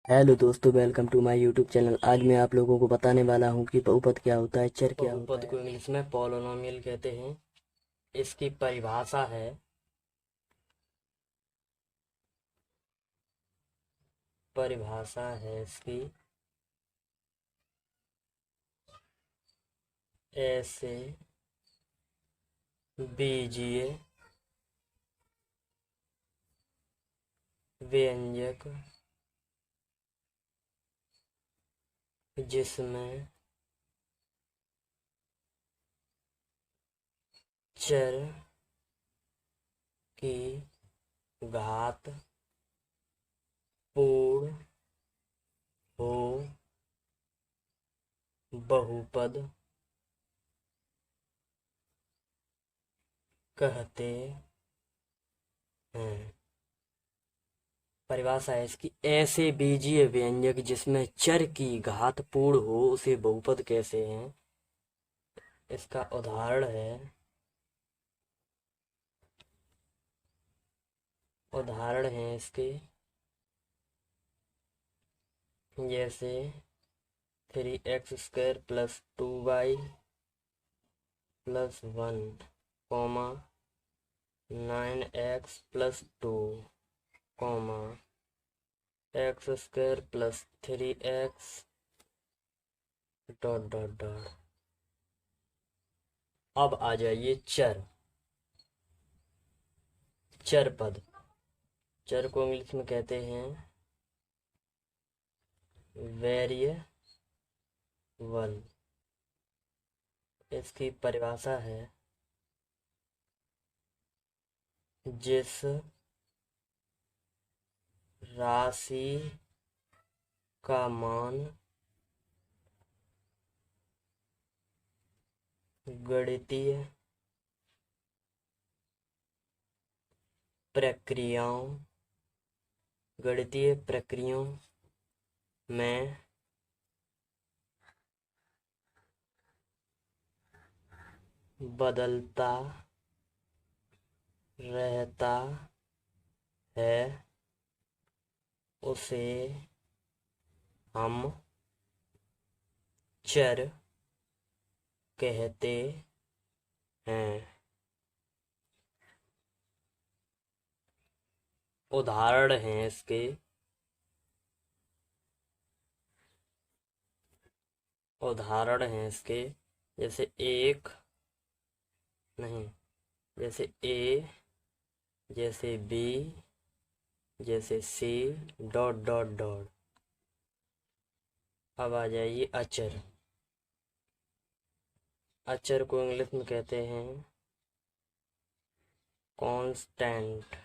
Hello दोस्तों, welcome to my YouTube channel. आज मैं आप लोगों को बताने वाला हूँ कि बहुपद क्या होता है, चर क्या होता बहुपद है। को इंग्लिश में पॉलिनोमियल कहते हैं। इसकी परिभाषा है इसकी ऐसे बीजीय व्यंजक जिसमें चर की घात पूर्ण हो बहुपद कहते हैं। परिभाषा है इसकी ऐसे बीजीय व्यंजक जिसमें चर की घात पूर्ण हो उसे बहुपद कैसे हैं। इसका उदाहरण है इसके जैसे 3x² + 2y + 1, 9x + 2, x² + 3x dot dot dot. अब आ जाइए चर पद। चर को इंग्लिश में कहते हैं वेरिएबल। इसकी परिभाषा है जिस राशि का मान गणितीय प्रक्रियाओं में बदलता रहता है उसे हम चर कहते हैं। उदाहरण हैं इसके जैसे एक नहीं, जैसे ए, जैसे बी, जैसे सी डॉट डॉट डॉट। अब आ जाइए अचर। अचर को इंग्लिश में कहते हैं कांस्टेंट।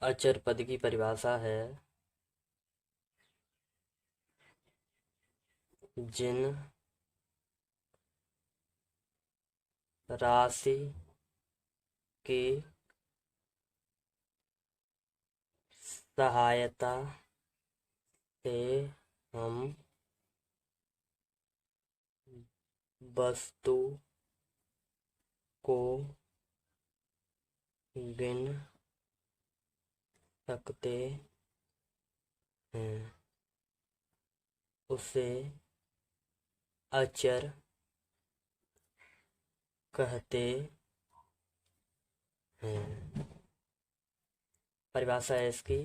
अचर पद की परिभाषा है जिन राशि की सहायता से हम वस्तु को गिन सकते हैं उसे अचर कहते हैं। परिभाषा है इसकी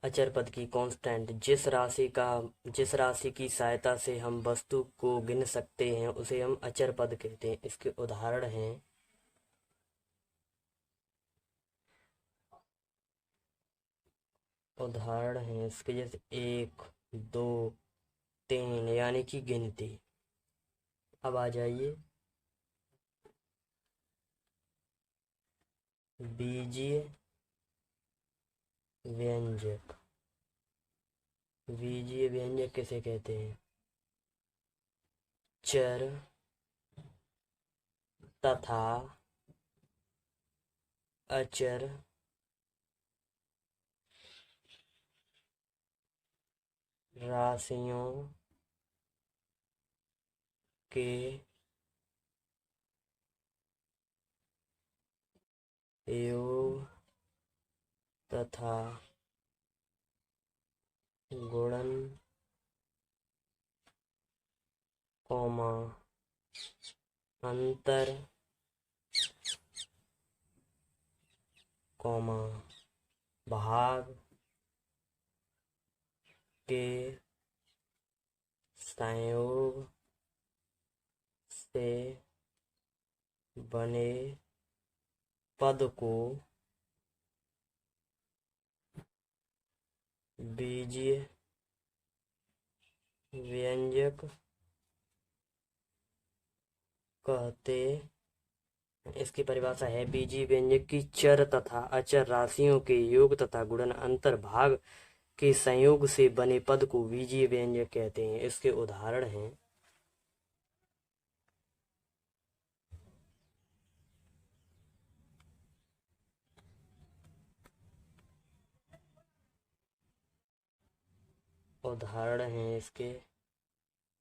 अचर पद की कांस्टेंट जिस राशि की सहायता से हम वस्तु को गिन सकते हैं उसे हम अचर पद कहते हैं। इसके उदाहरण हैं इसके जैसे 1, 2, 3 यानी कि गिनती। अब आ जाइए बीजीय व्यंजक। बीजीय व्यंजक किसे कहते हैं? चर तथा अचर राशियों के योग तथा गुणन कॉमा अंतर कॉमा भाग के संयोग से बने पद को बीजीय व्यंजक कहते। इसकी परिभाषा है, बीजीय व्यंजक की चर तथा अचर राशियों के योग तथा गुणन अंतर भाग के संयोग से बने पद को बीजीय व्यंजक कहते हैं। इसके उदाहरण हैं, इसके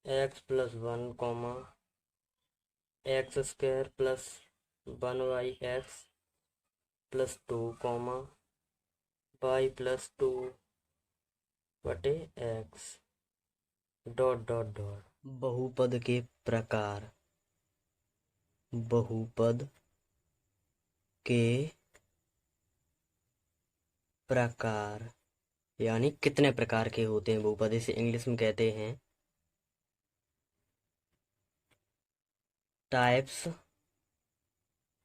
x plus one comma x square plus 1/x plus 2 comma y plus 2 बटे x डॉट डॉट डॉट। बहुपद के प्रकार, बहुपद के प्रकार यानी कितने प्रकार के होते हैं बहुपद, इसे इंग्लिश में कहते हैं टाइप्स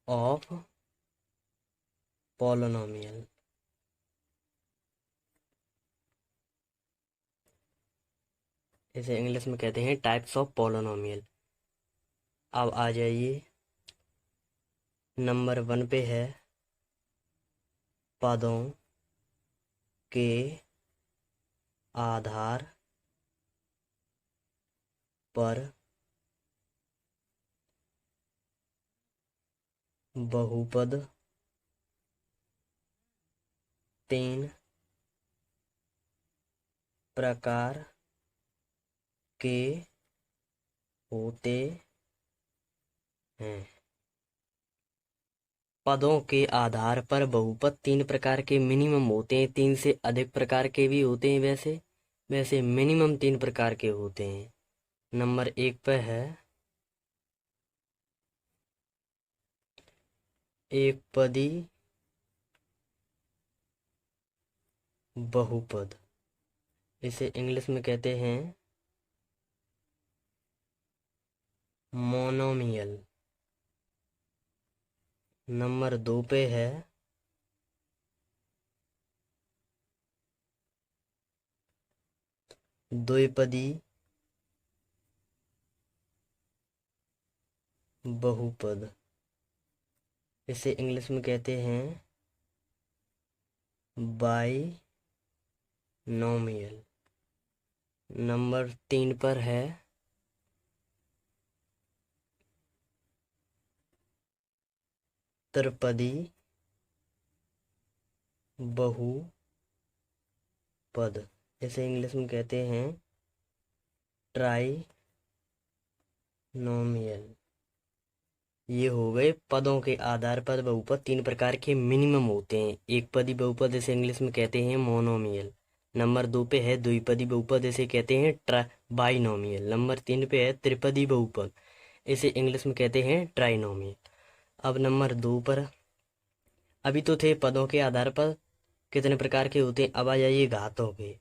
ऑफ पॉलिनोमियल। इसे इंग्लिश में कहते हैं टाइप्स ऑफ पॉलिनोमियल। अब आ जाइए, नंबर 1 पे है पदों के आधार पर बहुपद 3 प्रकार के होते हैं। पदों के आधार पर बहुपद 3 प्रकार के मिनिमम होते हैं, 3 से अधिक प्रकार के भी होते हैं। वैसे मिनिमम 3 प्रकार के होते हैं। नंबर 1 पे है एक पदी बहुपद, इसे इंग्लिश में कहते हैं मोनोमियल। नंबर 2 पे है द्विपदी बहुपद, इसे इंग्लिश में कहते हैं बाइनोमियल। नंबर 3 पर है त्रिपदी बहुपद, इसे इंग्लिश में कहते हैं ट्राइनोमियल। ये हो गए पदों के आधार पर बहुपद 3 प्रकार के मिनिमम होते हैं। एक पदी बहुपद, इसे इंग्लिश में कहते हैं मोनोमियल। नंबर 2 पे है द्विपदी बहुपद, इसे कहते हैं बाइनोमियल। नंबर 3 पे है त्रिपदी बहुपद, इसे इंग्लिश में कहते हैं ट्राइनोमियल। अब नंबर 2 पर, अभी तो थे पदों के आधार पर कितने प्रकार के होते हैं, अब आ जाइए घातों के।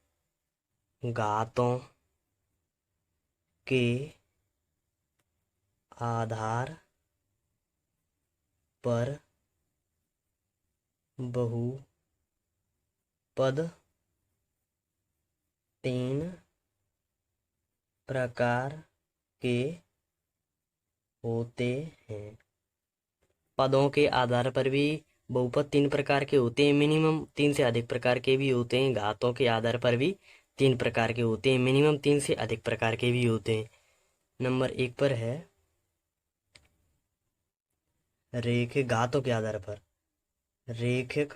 घातों के आधार पर बहुपद 3 प्रकार के होते हैं। पदों के आधार पर भी बहुपद 3 प्रकार के होते हैं, मिनिमम 3 से अधिक प्रकार के भी होते हैं। घातों के आधार पर भी 3 प्रकार के होते हैं, मिनिमम 3 से अधिक प्रकार के भी होते हैं। नंबर 1 पर है रेखिक, घातों के आधार पर रेखिक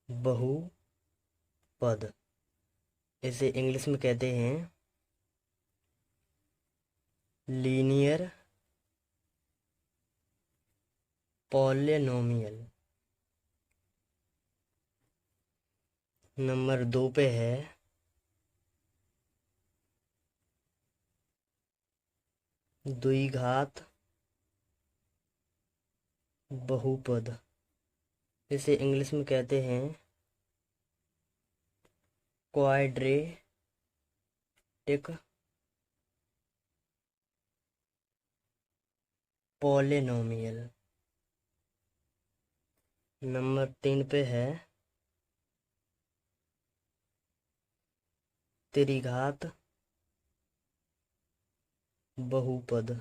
बहुपद, इसे इंग्लिश में कहते हैं लीनियर पॉलिनोमियल। नंबर 2 पे है द्विघात बहुपद, इसे इंग्लिश में कहते हैं क्वाड्रेटिक पॉलिनोमियल। नंबर 3 पे है त्रिघात बहुपद,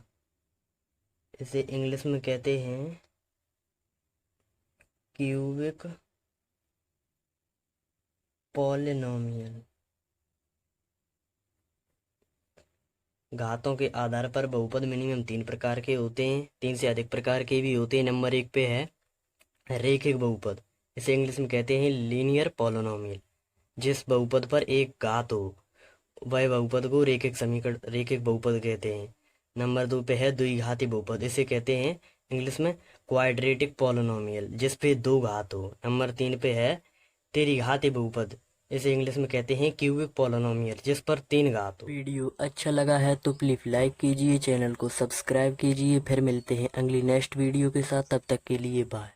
इसे इंग्लिश में कहते हैं क्यूबिक पॉलिनोमियल। घातों के आधार पर बहुपद मिनिमम 3 प्रकार के होते हैं, 3 से अधिक प्रकार के भी होते हैं। नंबर 1 पे है रैखिक बहुपद, इसे इंग्लिश में कहते हैं लीनियर पॉलिनोमियल। जिस बहुपद पर एक घात हो वह बहुपद को रैखिक समीकरण रैखिक बहुपद कहते हैं। नंबर 2 पे है द्विघाती बहुपद, इसे कहते हैं इंग्लिश में क्वाड्रेटिक पॉलिनोमियल, जिस पे 2 घात हो। नंबर 3 पे है त्रिघाती बहुपद, इसे इंग्लिश में कहते हैं क्यूबिक पॉलिनोमियल, जिस पर 3 घात हो। वीडियो अच्छा लगा है तो प्लीज लाइक कीजिए, चैनल को सब्सक्राइब कीजिए। फिर मिलते हैं अगली नेक्स्ट वीडियो के साथ, तब तक के लिए बाय।